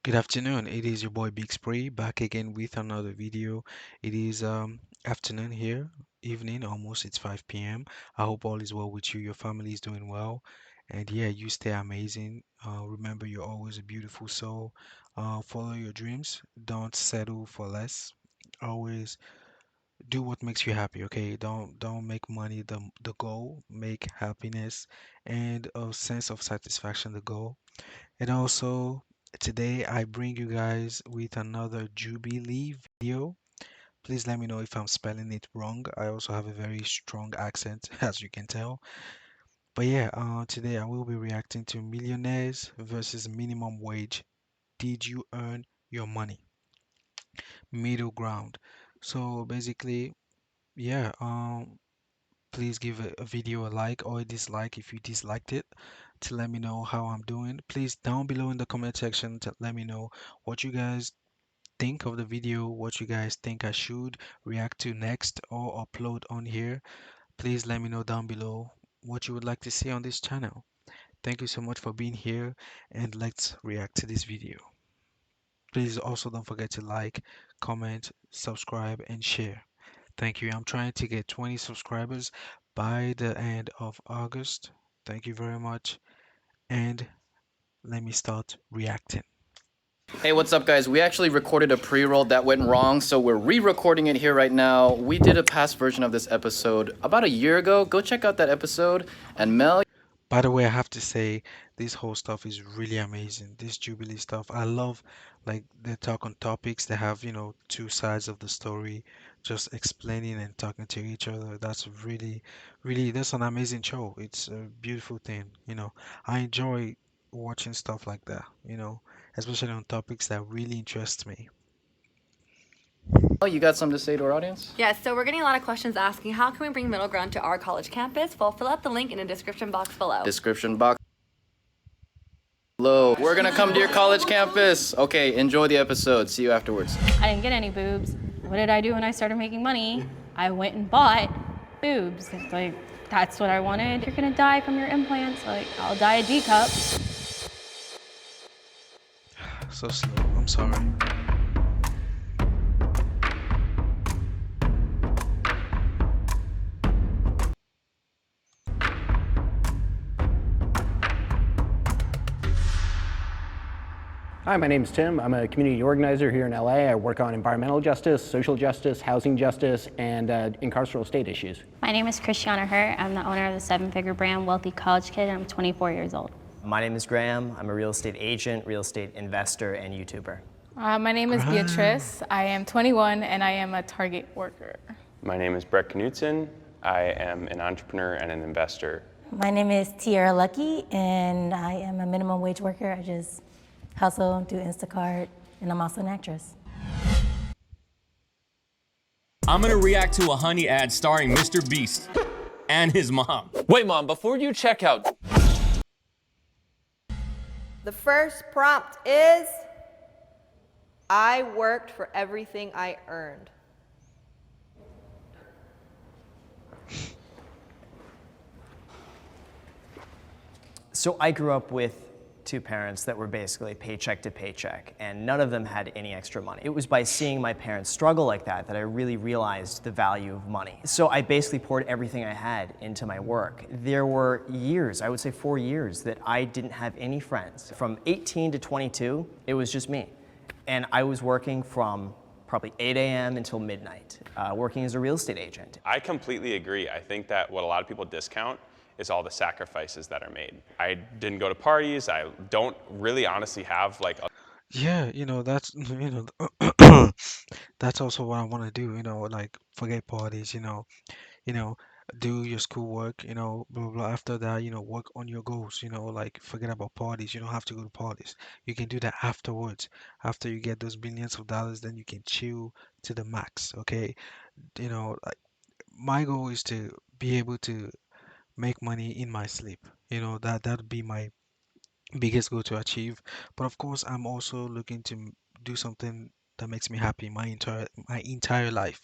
Good afternoon. It is your boy Big Spree back again with another video. It is afternoon here, evening almost. It's 5 p.m. I hope all is well with you. Your family is doing well, and yeah, you stay amazing. Remember, you're always a beautiful soul. Follow your dreams. Don't settle for less. Always do what makes you happy. Okay, don't make money the goal. Make happiness and a sense of satisfaction the goal. And also, today I bring you guys with another Jubilee video. Please let me know if I'm spelling it wrong. I also have a very strong accent, as you can tell. But yeah, today I will be reacting to Millionaires versus Minimum Wage. Did you earn your money? Middle ground. So basically, yeah, please give a video a like or a dislike if you disliked it to let me know how I'm doing. Please down below in the comment section to let me know what you guys think of the video, what you guys think I should react to next or upload on here. Please let me know down below what you would like to see on this channel. Thank you so much for being here and let's react to this video. Please also don't forget to like, comment, subscribe and share. Thank you. I'm trying to get 20 subscribers by the end of August. Thank you very much. And let me start reacting. Hey, what's up, guys? We actually recorded a pre-roll that went wrong, so we're re-recording it here right now. We did a past version of this episode about a year ago. Go check out that episode. And Mel, By the way, I have to say this whole stuff is really amazing. This Jubilee stuff. I love like they talk on topics. They have, two sides of the story, just explaining and talking to each other. That's really, really, that's an amazing show. It's a beautiful thing, I enjoy watching stuff like that, especially on topics that really interest me. you got something to say to our audience? Yeah, so we're getting a lot of questions asking how can we bring middle ground to our college campus? Well, fill out the link in the description box below. Description box below. We're gonna come to your college campus. Okay, enjoy the episode. See you afterwards. I didn't get any boobs. What did I do when I started making money? I went and bought boobs. It's like, that's what I wanted. You're gonna die from your implants. Like, I'll die a D cup. So slow. I'm sorry. Hi, my name is Tim. I'm a community organizer here in LA. I work on environmental justice, social justice, housing justice, and incarceral state issues. My name is Christiana Hurt. I'm the owner of the seven-figure brand Wealthy College Kid, and I'm 24 years old. My name is Graham. I'm a real estate agent, real estate investor, and YouTuber. My name is Beatrice. I am 21 and I am a Target worker. My name is Brett Knutson. I am an entrepreneur and an investor. My name is Tiara Lucky and I am a minimum wage worker. I just hustle, do Instacart, and I'm also an actress. I'm gonna react to a honey ad starring Mr. Beast and his mom. Wait, Mom, before you check out. The first prompt is, I worked for everything I earned. So I grew up with two parents that were basically paycheck to paycheck, and none of them had any extra money. It was by seeing my parents struggle like that that I really realized the value of money. So I basically poured everything I had into my work. There were years, I would say 4 years, that I didn't have any friends. From 18 to 22, it was just me. And I was working from probably 8 a.m. until midnight, working as a real estate agent. I completely agree. I think that what a lot of people discount is all the sacrifices that are made. I didn't go to parties. I don't really honestly have like a Yeah, that's that's also what I want to do, like forget parties, you know, do your schoolwork, blah blah blah. After that, work on your goals, like forget about parties. You don't have to go to parties. You can do that afterwards. After you get those billions of dollars, then you can chill to the max, okay? Like my goal is to be able to make money in my sleep. That'd be my biggest goal to achieve. But of course, I'm also looking to do something that makes me happy my entire life.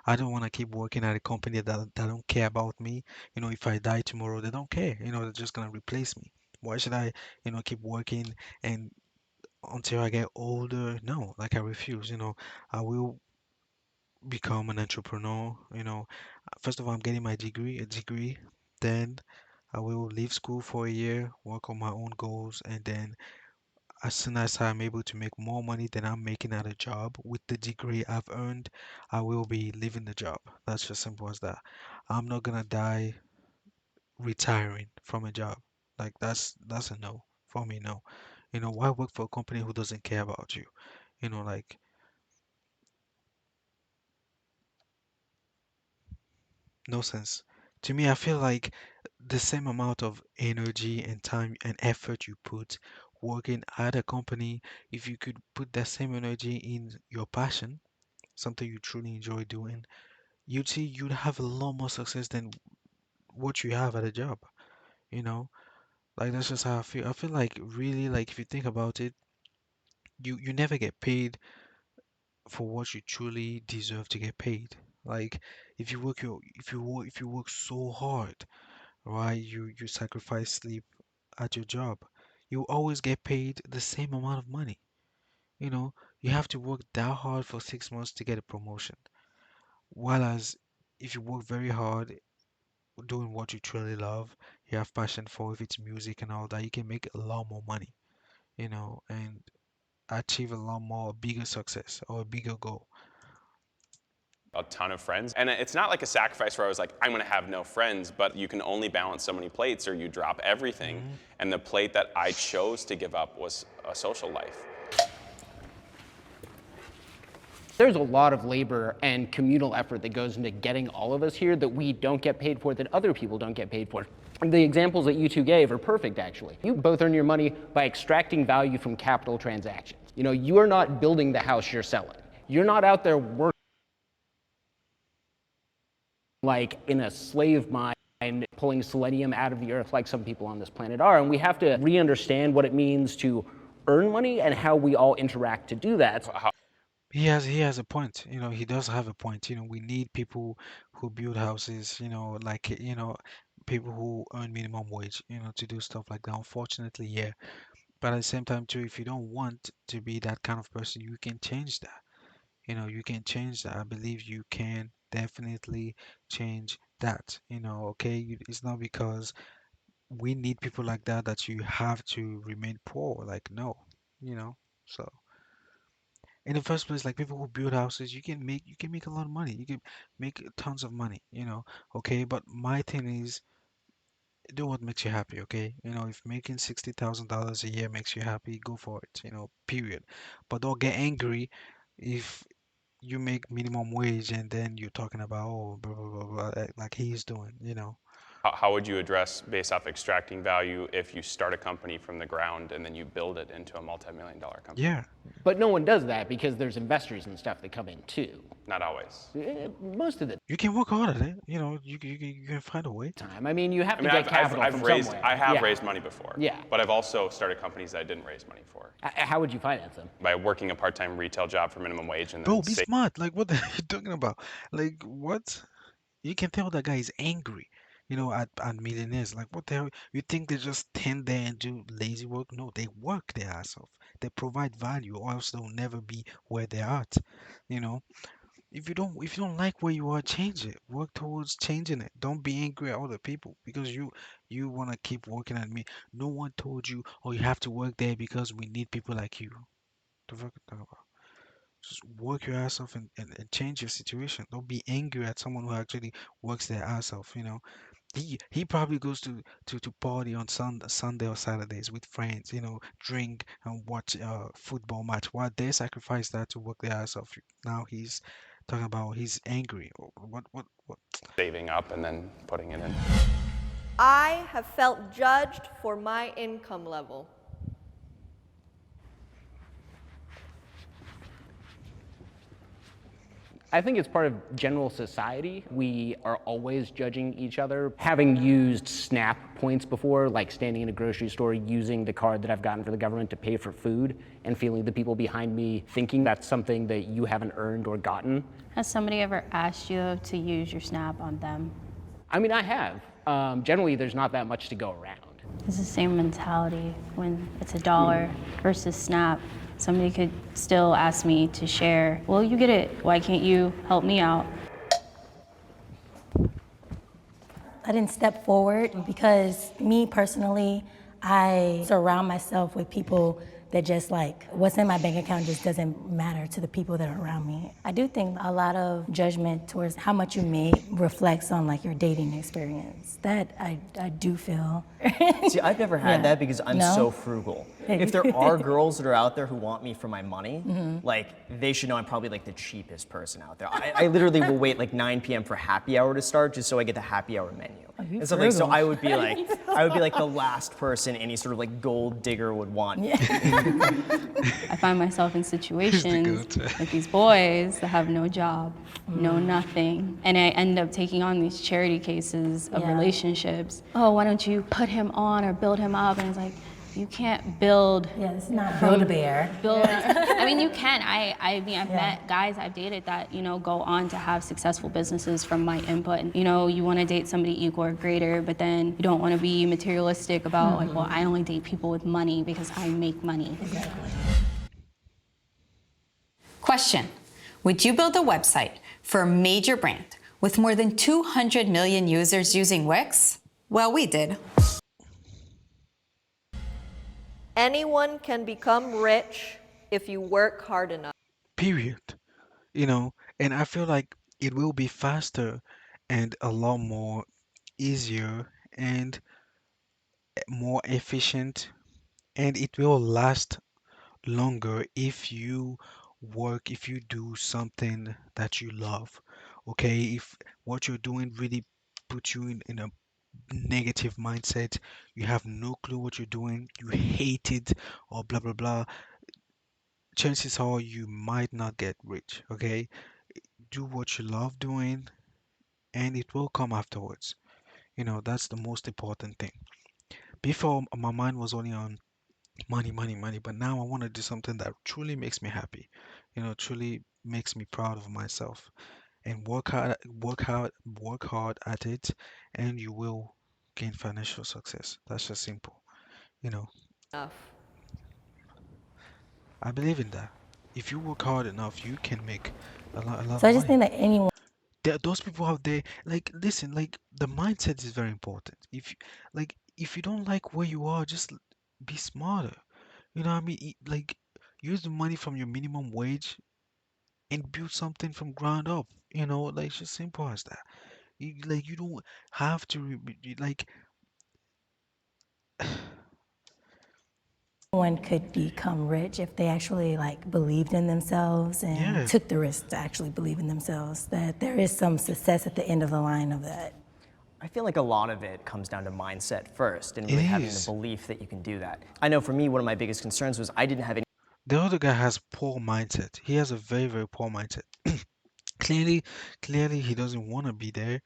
I don't want to keep working at a company that don't care about me. If I die tomorrow, they don't care. They're just gonna replace me. Why should I, keep working and until I get older. No, like I refuse. I will become an entrepreneur. First of all, I'm getting my degree. Then I will leave school for a year, work on my own goals, and then as soon as I'm able to make more money than I'm making at a job with the degree I've earned, I will be leaving the job. That's just simple as that. I'm not gonna die retiring from a job. Like that's a no for me, no. Why work for a company who doesn't care about you? Like no sense. To me, I feel like the same amount of energy and time and effort you put working at a company, if you could put that same energy in your passion, something you truly enjoy doing, you'd see you'd have a lot more success than what you have at a job, you know? Like that's just how I feel. I feel like really like if you think about it, you never get paid for what you truly deserve to get paid. Like if you work so hard, right? You sacrifice sleep at your job, you always get paid the same amount of money. You know, you have to work that hard for 6 months to get a promotion. While as if you work very hard doing what you truly love, you have passion for, if it's music and all that, you can make a lot more money, and achieve a lot more bigger success or a bigger goal. A ton of friends. And it's not like a sacrifice where I was like, I'm gonna have no friends, but you can only balance so many plates or you drop everything. And the plate that I chose to give up was a social life. There's a lot of labor and communal effort that goes into getting all of us here that we don't get paid for, that other people don't get paid for. The examples that you two gave are perfect, actually. You both earn your money by extracting value from capital transactions. You are not building the house you're selling. You're not out there working like in a slave mine pulling selenium out of the earth like some people on this planet are. And we have to re-understand what it means to earn money and how we all interact to do that. He has a point. He does have a point. We need people who build houses, like people who earn minimum wage, to do stuff like that. Unfortunately, yeah. But at the same time too, if you don't want to be that kind of person, you can change that. You can change that. I believe you can definitely change that. Okay? It's not because we need people like that you have to remain poor. Like, no, you know. So in the first place, like people who build houses, you can make a lot of money. You can make tons of money. Okay? But my thing is do what makes you happy, okay? If making $60,000 a year makes you happy, go for it, period. But don't get angry if you make minimum wage and then you're talking about, oh, blah, blah, blah, blah, like he's doing. How would you address based off extracting value if you start a company from the ground and then you build it into a multi-million-dollar company? Yeah. But no one does that because there's investors and stuff that come in too. Not always. Most of the You can work hard at it. You can find a way. time. I mean, you have to I've, get capital I've from raised, somewhere. I have Yeah. raised money before. Yeah. But I've also started companies that I didn't raise money for. How would you finance them? By working a part-time retail job for minimum wage and then Bro, be smart. Like, what the hell are you talking about? Like, what? You can tell that guy is angry, at Millionaires. Like, what the hell? You think they just stand there and do lazy work? No, they work their ass off. They provide value, or else they'll never be where they're at. You know, if you don't like where you are, change it. Work towards changing it. Don't be angry at other people because you want to keep working at me. No one told you, oh, you have to work there because we need people like you. The fuck you talking about? Just work your ass off and change your situation. Don't be angry at someone who actually works their ass off. He probably goes to party on Sunday or Saturdays with friends, drink and watch football match. While they sacrifice that to work their ass off. Now he's talking about he's angry. What? saving up and then putting it in. I have felt judged for my income level. I think it's part of general society. We are always judging each other. Having used SNAP points before, like standing in a grocery store using the card that I've gotten for the government to pay for food and feeling the people behind me thinking that's something that you haven't earned or gotten. Has somebody ever asked you to use your SNAP on them? I mean, I have. Generally, there's not that much to go around. It's the same mentality when it's a dollar versus Snap. Somebody could still ask me to share. Well, you get it. Why can't you help me out? I didn't step forward because me personally, I surround myself with people that just like what's in my bank account just doesn't matter to the people that are around me. I do think a lot of judgment towards how much you make reflects on like your dating experience. That I do feel. See, I've never had that because I'm so frugal. If there are girls that are out there who want me for my money, like they should know I'm probably like the cheapest person out there. I literally will wait like 9 p.m. for happy hour to start just so I get the happy hour menu. And stuff like, so I would be like the last person any sort of like gold digger would want. I find myself in situations with these boys that have no job, no nothing. And I end up taking on these charity cases of relationships. Oh, why don't you put him on or build him up? And it's like, you can't build. Yeah, it's not Build-A-Bear. I mean, you can. I mean, I've met guys I've dated that, you know, go on to have successful businesses from my input. And, you know, you want to date somebody equal or greater, but then you don't want to be materialistic about like, well, I only date people with money because I make money. Exactly. Question: would you build a website for a major brand with more than 200 million users using Wix? Well, we did. Anyone can become rich if you work hard enough. Period. You know, and I feel like it will be faster and a lot more easier and more efficient, and it will last longer if you work, if you do something that you love. Okay, if what you're doing really puts you in a negative mindset, you have no clue what you're doing, you hate it, or blah blah blah, chances are you might not get rich. Okay, do what you love doing, and it will come afterwards. That's the most important thing. Before, my mind was only on money, money, money, but now I want to do something that truly makes me happy, truly makes me proud of myself, and work hard at it, and you will gain financial success. That's just simple. You know, I believe in that. If you work hard enough, you can make a lot So of I just money. think that anyone. Those people out there, like, listen, like, the mindset is very important. If you don't like where you are, just be smarter. You know what I mean? Like, use the money from your minimum wage and build something from ground up. Like, it's just simple as that. You don't have to like. One could become rich if they actually like believed in themselves and Yeah, took the risk to actually believe in themselves. That there is some success at the end of the line of that. I feel like a lot of it comes down to mindset first and it really having the is. belief that you can do that. I know for me, one of my biggest concerns was I didn't have any The other guy has poor mindset. He has a very, very poor mindset. Clearly, clearly, he doesn't want to be there,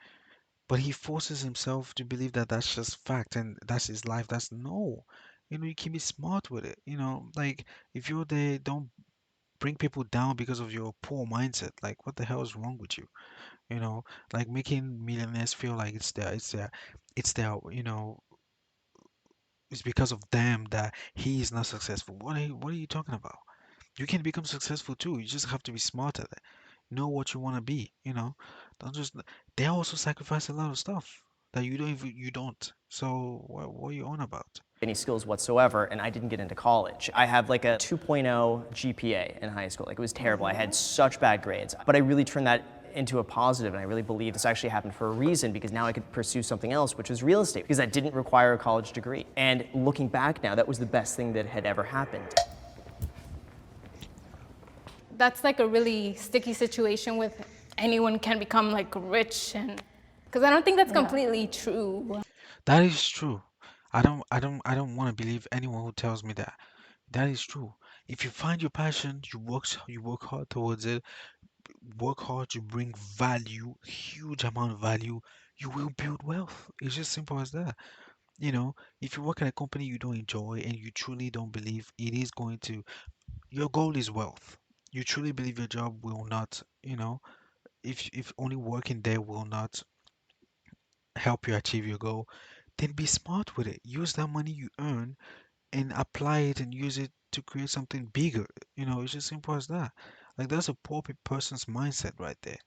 but he forces himself to believe that that's just fact and that's his life. That's no. You can be smart with it. Like, if you're there, don't bring people down because of your poor mindset. Like, what the hell is wrong with you? Like, making millionaires feel like it's their, it's because of them that he is not successful. What are you talking about? You can become successful too. You just have to be smart at it. Know what you want to be. Don't just they also sacrifice a lot of stuff that you don't. So what are you on about? skills whatsoever, and I didn't get into college. I have like a 2.0 GPA in high school. Like, it was terrible. I had such bad grades, but I really turned that into a positive, and I really believe this actually happened for a reason, because now I could pursue something else, which was real estate, because that didn't require a college degree. And looking back now, that was the best thing that had ever happened. That's like a really sticky situation with anyone can become like rich, and because I don't think that's completely true. That is true. I don't want to believe anyone who tells me that. That is true. If you find your passion, you work hard towards it, work hard to bring value, huge amount of value, you will build wealth. It's just simple as that. If you work at a company you don't enjoy and you truly don't believe it is going to, your goal is wealth. You truly believe your job will not, if only working there will not help you achieve your goal, then be smart with it. Use that money you earn and apply it and use it to create something bigger. It's just simple as that. Like that's a poor person's mindset right there.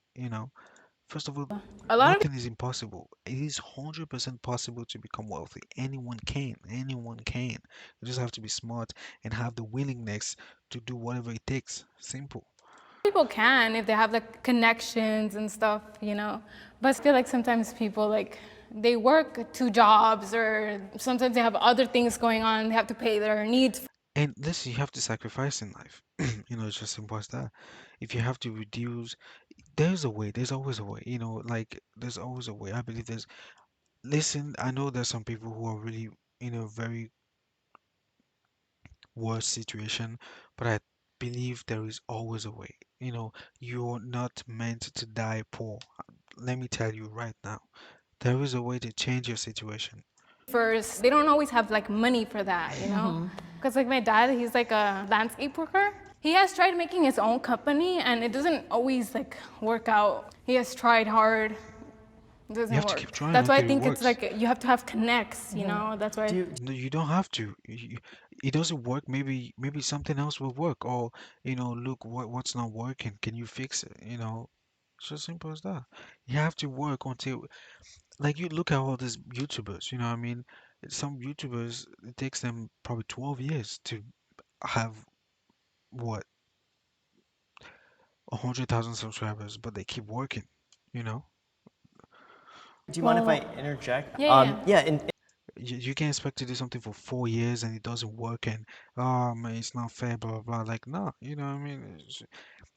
First of all, A lot of nothing is impossible. It is 100% possible to become wealthy. Anyone can. Anyone can. You just have to be smart and have the willingness to do whatever it takes. Simple. people can if they have like connections and stuff, But I feel like sometimes people like they work two jobs or sometimes they have other things going on. They have to pay their needs. And listen, you have to sacrifice in life. It's just simple as that. If you have to reduce, there's a way. There's always a way. Like there's always a way. I believe there's. Listen, I know there's some people who are really in a very worse situation, but I believe there is always a way. You're not meant to die poor. Let me tell you right now, there is a way to change your situation. First, they don't always have like money for that, Because like my dad, he's like a landscape worker. He has tried making his own company and it doesn't always like work out. He has tried hard. It You doesn't have to work. keep trying That's why I until it think it's works. like you have to have connects, That's why. No, you don't have to. It doesn't work. Maybe something else will work. Or, look, what's not working? Can you fix it? It's just simple as that. You have to work until, like, you look at all these YouTubers. You know what I mean? Some YouTubers, it takes them probably 12 years to have what 100,000 subscribers, but they keep working. You know, Do you mind if I interject? Yeah. Yeah, you can't expect to do something for 4 years and it doesn't work, and oh man, it's not fair, blah blah blah. Like, no, you know what I mean?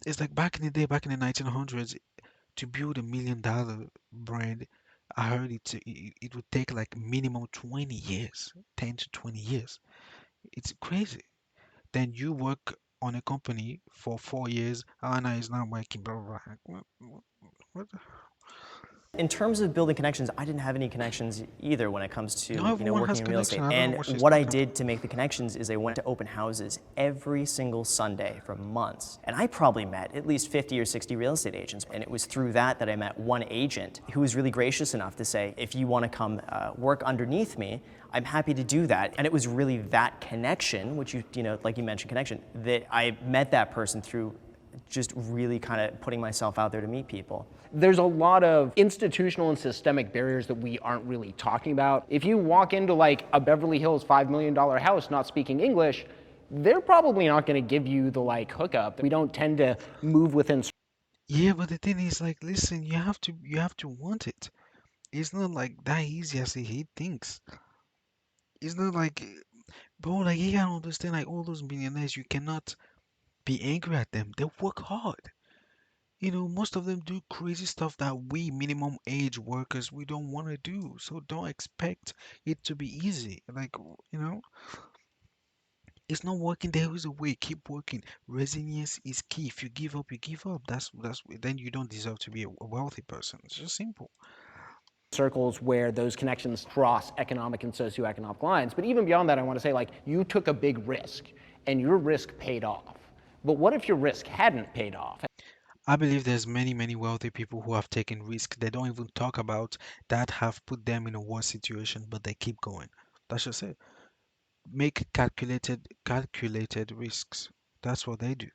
It's like back in the day, back in the 1900s, to build $1 million brand. I heard it would take like minimum 20 years, 10 to 20 years. It's crazy. Then you work on a company for 4 years, oh no, it's not working, blah blah blah. What the- in terms of building connections, I didn't have any connections either when it comes to Not everyone working has in real estate. connection. I don't know And what she's what I talking about. did to make the connections is I went to open houses every single Sunday for months. And I probably met at least 50 or 60 real estate agents. And it was through that I met one agent who was really gracious enough to say, if you want to come work underneath me, I'm happy to do that. And it was really that connection, which like you mentioned, connection, that I met that person through just really kind of putting myself out there to meet people. There's a lot of institutional and systemic barriers that we aren't really talking about. If you walk into like a Beverly Hills $5 million house not speaking English, they're probably not going to give you the like hookup. We don't tend to move within. Yeah, but the thing is, like, listen, you have to want it. It's not like that easy as he thinks. It's not like, bro, like you gotta understand, like all those millionaires, you cannot be angry at them. They work hard. Most of them do crazy stuff that we minimum age workers we don't want to do. So don't expect it to be easy. Like, it's not working. There is a way. Keep working. Resilience is key. If you give up, you give up. That's then you don't deserve to be a wealthy person. It's just simple. Circles where those connections cross economic and socioeconomic lines. But even beyond that, I want to say, like, you took a big risk and your risk paid off. But what if your risk hadn't paid off? I believe there's many wealthy people who have taken risk they don't even talk about that have put them in a worse situation, but they keep going. That's just it. Make calculated risks. That's what they do.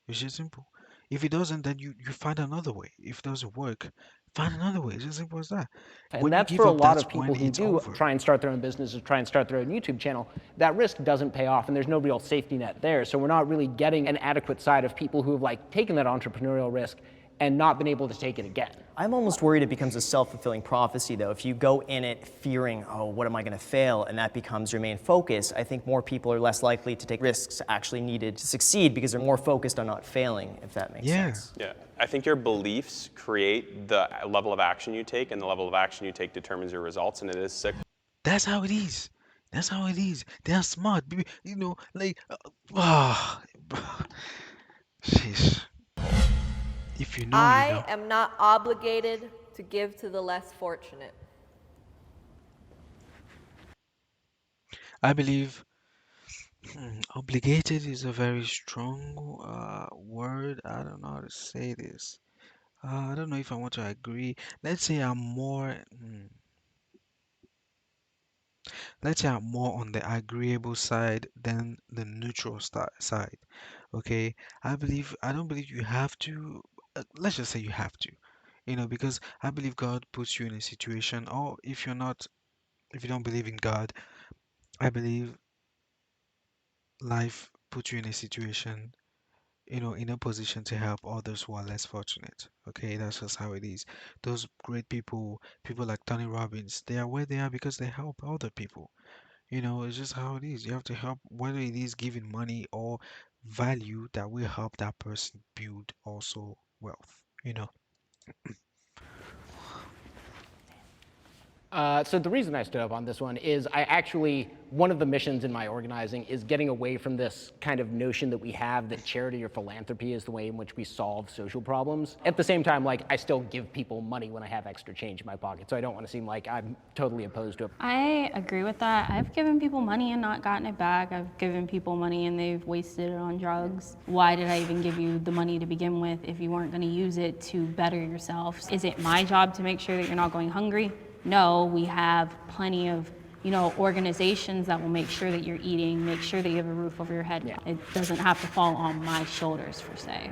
It's just simple. If it doesn't, then you find another way. If it doesn't work, find another way. It's as simple as that. And When you that's give for a up, lot that's of when people who it's do over. try and start their own businesses, try and start their own YouTube channel. That risk doesn't pay off, and there's no real safety net there. So we're not really getting an adequate side of people who have like taken that entrepreneurial risk and not been able to take it again. I'm almost worried it becomes a self-fulfilling prophecy, though. If you go in it fearing, oh, what am I going to fail, and that becomes your main focus, I think more people are less likely to take risks actually needed to succeed because they're more focused on not failing, if that makes sense. Yeah, I think your beliefs create the level of action you take, and the level of action you take determines your results, and it is sick. That's how it is. That's how it is. They are smart. Like, ah, sheesh. If you know, you I know. am not obligated to give to the less fortunate. I believe obligated is a very strong word. I don't know how to say this. I don't know if I want to agree. Let's say I'm more. let's say I'm more on the agreeable side than the neutral side. Okay, I don't believe you have to. Let's just say you have to, because I believe God puts you in a situation, or if you don't believe in God, I believe life puts you in a situation, in a position to help others who are less fortunate. Okay, that's just how it is. Those great people like Tony Robbins, they are where they are because they help other people. It's just how it is. You have to help, whether it is giving money or value that will help that person build also wealth. So the reason I stood up on this one is one of the missions in my organizing is getting away from this kind of notion that we have that charity or philanthropy is the way in which we solve social problems. At the same time, like, I still give people money when I have extra change in my pocket, so I don't want to seem like I'm totally opposed to it. I agree with that. I've given people money and not gotten it back. I've given people money and they've wasted it on drugs. Why did I even give you the money to begin with if you weren't going to use it to better yourself? Is it my job to make sure that you're not going hungry? No, we have plenty of organizations that will make sure that you're eating, make sure that you have a roof over your head. Yeah. It doesn't have to fall on my shoulders, per se.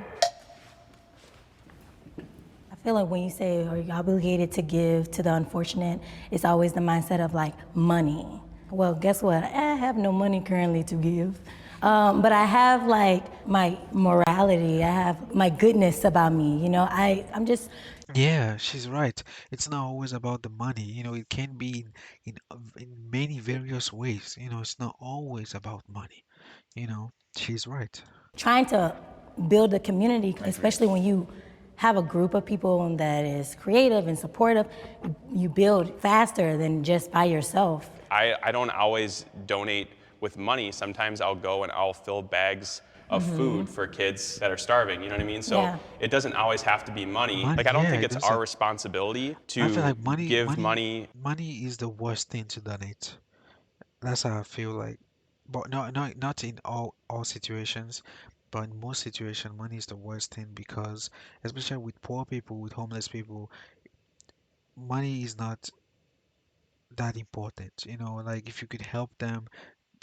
I feel like when you say, are you obligated to give to the unfortunate, it's always the mindset of like money. Well, guess what? I have no money currently to give. But I have like my morality, I have my goodness about me. I'm just. Yeah, she's right. It's not always about the money. It can be in many various ways. It's not always about money. She's right. Trying to build a community, especially when you have a group of people that is creative and supportive, you build faster than just by yourself. I don't always donate with money. Sometimes I'll go and I'll fill bags of food for kids that are starving, you know what I mean? So it doesn't always have to be money. Like, I don't think it's our responsibility I feel to like give money. money is the worst thing to donate. That's how I feel like. But not in all situations, but in most situations, money is the worst thing because, especially with poor people, with homeless people, money is not that important. Like if you could help them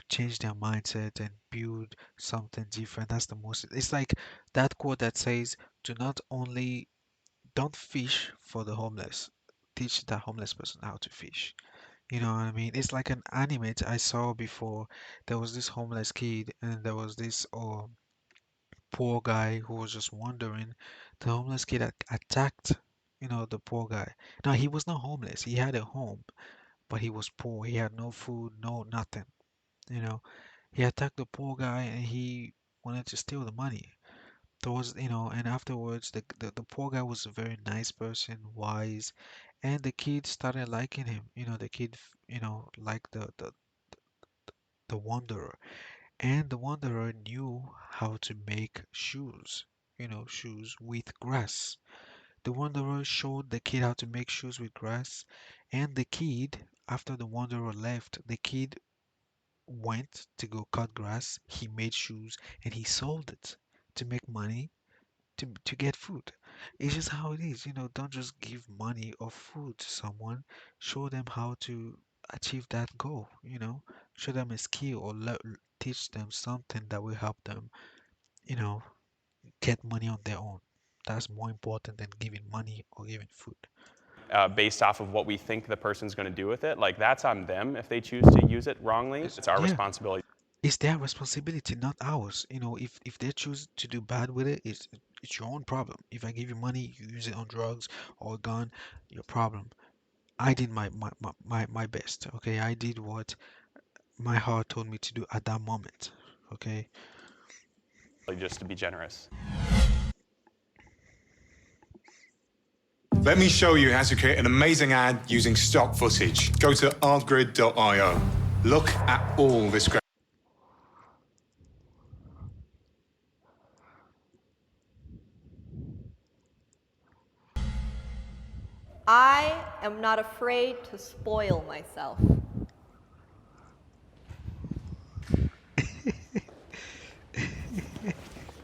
change their mindset and build something different, that's the most. It's like that quote that says, "Do not only don't fish for the homeless, teach that homeless person how to fish." You know what I mean? It's like an anime I saw before. There was this homeless kid, and there was this poor guy who was just wandering. The homeless kid attacked, the poor guy. Now he was not homeless. He had a home, but he was poor. He had no food, no nothing. You know, he attacked the poor guy, and he wanted to steal the money. There was, and afterwards, the poor guy was a very nice person, wise, and the kid started liking him. The kid, liked the wanderer, and the wanderer knew how to make shoes, shoes with grass. The wanderer showed the kid how to make shoes with grass, and the kid, after the wanderer left, the kid went to go cut grass. He made shoes and he sold it to make money to get food. It's just how it is. Don't just give money or food to someone. Show them how to achieve that goal. Show them a skill or teach them something that will help them, you know, get money on their own. That's more important than giving money or giving food. Based off of what we think the person's going to do with it, like, that's on them if they choose to use it wrongly. It's our Yeah, responsibility. it's their responsibility, not ours. If they choose to do bad with it, it's your own problem. If I give you money, you use it on drugs or a gun, your problem. I did my best. Okay, I did what my heart told me to do at that moment. Okay. Just to be generous. Let me show you how to create an amazing ad using stock footage. Go to artgrid.io. Look at all this great. I am not afraid to spoil myself.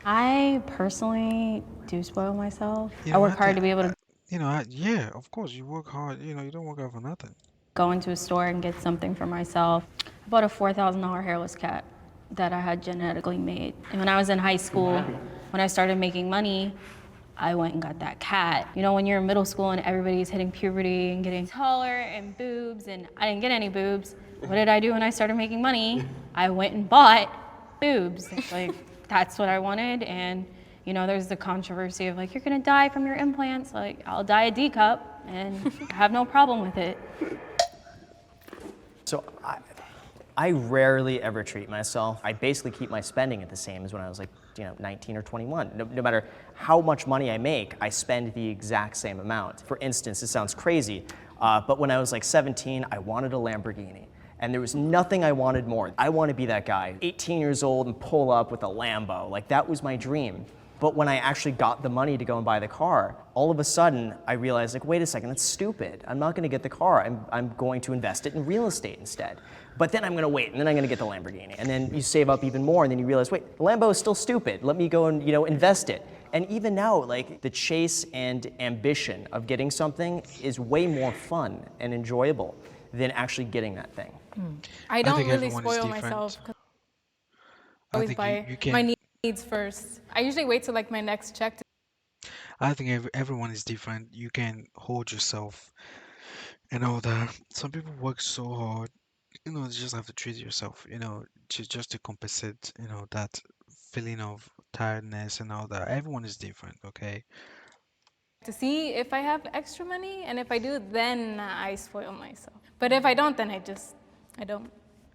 I personally do spoil myself. You I know, work hard to be able to. yeah, of course, you work hard. You don't work out for nothing. go into a store and get something for myself. I bought a $4,000 hairless cat that I had genetically made. And when I was in high school, when I started making money, I went and got that cat. You know, when you're in middle school and everybody's hitting puberty and getting taller and boobs, and I didn't get any boobs. What did I do when I started making money? I went and bought boobs. Like, that's what I wanted. And, you know, there's the controversy of like, you're gonna die from your implants. Like, I'll die a D cup and have no problem with it. So I rarely ever treat myself. I basically keep my spending at the same as when I was like, 19 or 21. No matter how much money I make, I spend the exact same amount. For instance, this sounds crazy, but when I was like 17, I wanted a Lamborghini. And there was nothing I wanted more. I want to be that guy, 18 years old and pull up with a Lambo. Like, that was my dream. But when I actually got the money to go and buy the car, all of a sudden I realized, like, wait a second, that's stupid. I'm not gonna get the car. I'm going to invest it in real estate instead. But then I'm gonna wait, and then I'm gonna get the Lamborghini. And then you save up even more, and then you realize, wait, the Lambo is still stupid. Let me go and, invest it. And even now, like, the chase and ambition of getting something is way more fun and enjoyable than actually getting that thing. I don't really spoil myself because I always buy my needs first. I usually wait till like my next check. I think everyone is different. You can hold yourself and all that. Some people work so hard, you just have to treat yourself, just to compensate, that feeling of tiredness and all that. Everyone is different, okay? To see if I have extra money, and if I do, then I spoil myself. But if I don't, then I don't.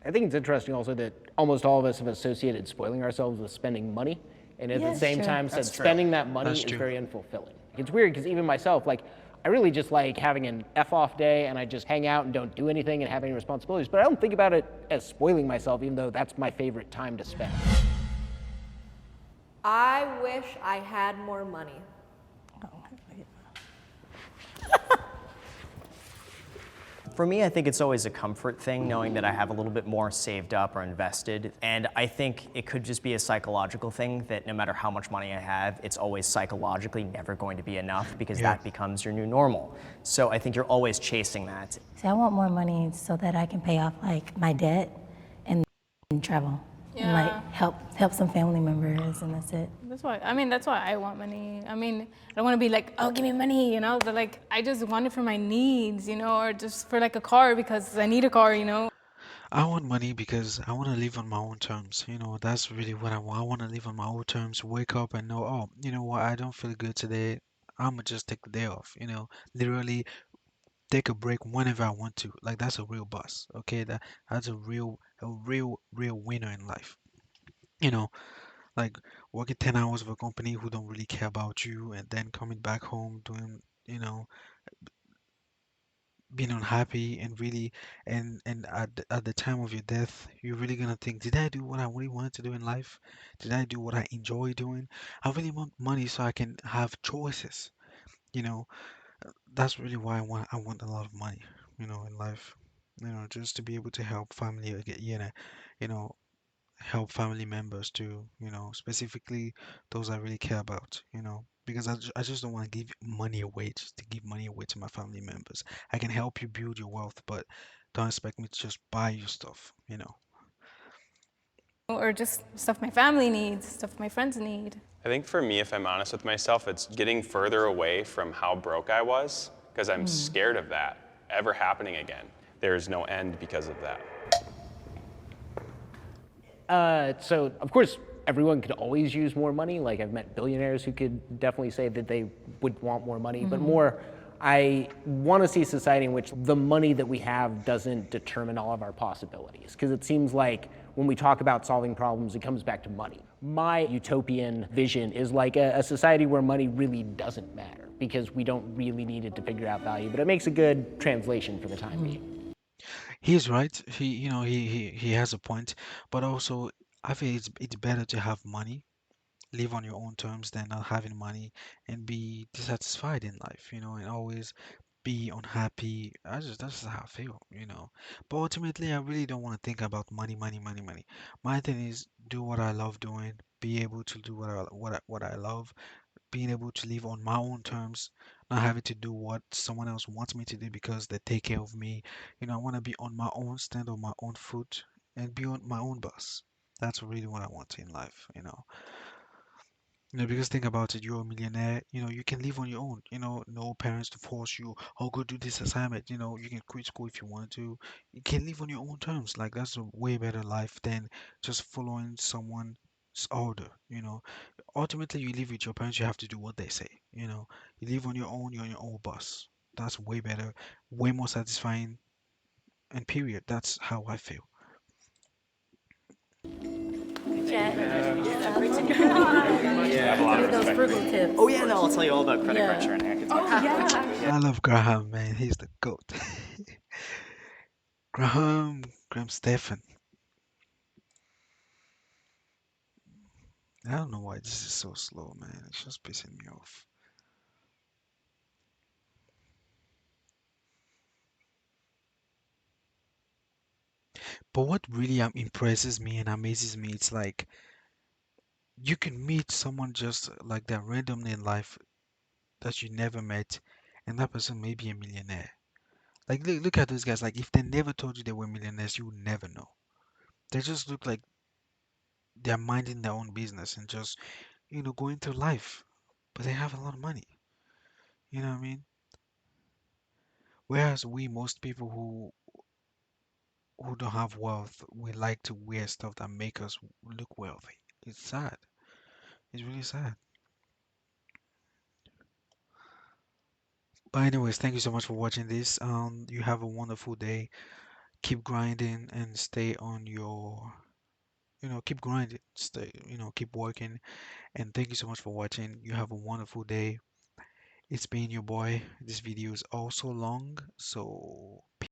I think it's interesting also that almost all of us have associated spoiling ourselves with spending money, and at the same time said spending that money is very unfulfilling. It's weird because even myself, like, I really just like having an F-off day and I just hang out and don't do anything and have any responsibilities, but I don't think about it as spoiling myself, even though that's my favorite time to spend. I wish I had more money. For me, I think it's always a comfort thing knowing that I have a little bit more saved up or invested. And I think it could just be a psychological thing that no matter how much money I have, it's always psychologically never going to be enough because that becomes your new normal. So I think you're always chasing that. See, I want more money so that I can pay off like my debt and travel. And like help some family members, and that's it. That's why I want money. I mean, I don't want to be like, oh, give me money, but like, I just want it for my needs, or just for like a car because I need a car, I want money because I want to live on my own terms. That's really what I want. I want to live on my own terms, wake up and know, oh, you know what, I don't feel good today. I'm gonna just take the day off, literally take a break whenever I want to. Like, that's a real boss, okay? That's a real winner in life. You know, like working 10 hours for a company who don't really care about you and then coming back home doing, being unhappy and really and at the time of your death, you're really gonna think, did I do what I really wanted to do in life? Did I do what I enjoy doing? I really want money so I can have choices. You know, that's really why I want a lot of money, in life. Just to be able to help family again, you know, help family members too, specifically those I really care about, because I just don't want to give money away just to give money away to my family members. I can help you build your wealth, but don't expect me to just buy you stuff. Or just stuff my family needs, stuff my friends need. I think for me, if I'm honest with myself, it's getting further away from how broke I was, because I'm scared of that ever happening again. There's no end because of that. So, of course, everyone could always use more money. Like, I've met billionaires who could definitely say that they would want more money, but more, I want to see a society in which the money that we have doesn't determine all of our possibilities. Because it seems like when we talk about solving problems, it comes back to money. My utopian vision is like a society where money really doesn't matter because we don't really need it to figure out value, but it makes a good translation for the time being. He's right. He has a point, but also I feel it's better to have money, live on your own terms than not having money and be dissatisfied in life, and always be unhappy. That's just how I feel. But ultimately, I really don't want to think about money, money, money, money. My thing is do what I love doing, be able to do what I love, being able to live on my own terms, not having to do what someone else wants me to do because they take care of me. I want to be on my own, stand on my own foot, and be on my own boss. That's really what I want in life. Because think about it, you're a millionaire, you can live on your own, no parents to force you, oh, go do this assignment, you can quit school if you want to. You can live on your own terms. Like, that's a way better life than just following someone's order. Ultimately, you live with your parents, you have to do what they say. You live on your own, you're your own boss. That's way better, way more satisfying, and period. That's how I feel. Chat. Yeah, Give me those frugal tips. Oh yeah, no, I'll tell you all about Credit Yeah. Cruncher and I can Oh, talk yeah. I love Graham, man. He's the goat. Graham Stephan. I don't know why this is so slow, man. It's just pissing me off. But what really impresses me and amazes me, it's like you can meet someone just like that randomly in life that you never met, and that person may be a millionaire. Like, look at those guys. Like, if they never told you they were millionaires, you would never know. They just look like they're minding their own business and just, going through life. But they have a lot of money. You know what I mean? Whereas most people who don't have wealth, we like to wear stuff that make us look wealthy. It's sad. It's really sad. But anyways, thank you so much for watching this. You have a wonderful day. Keep grinding and stay on your, keep grinding. Stay, keep working. And thank you so much for watching. You have a wonderful day. It's been your boy. This video is also long, so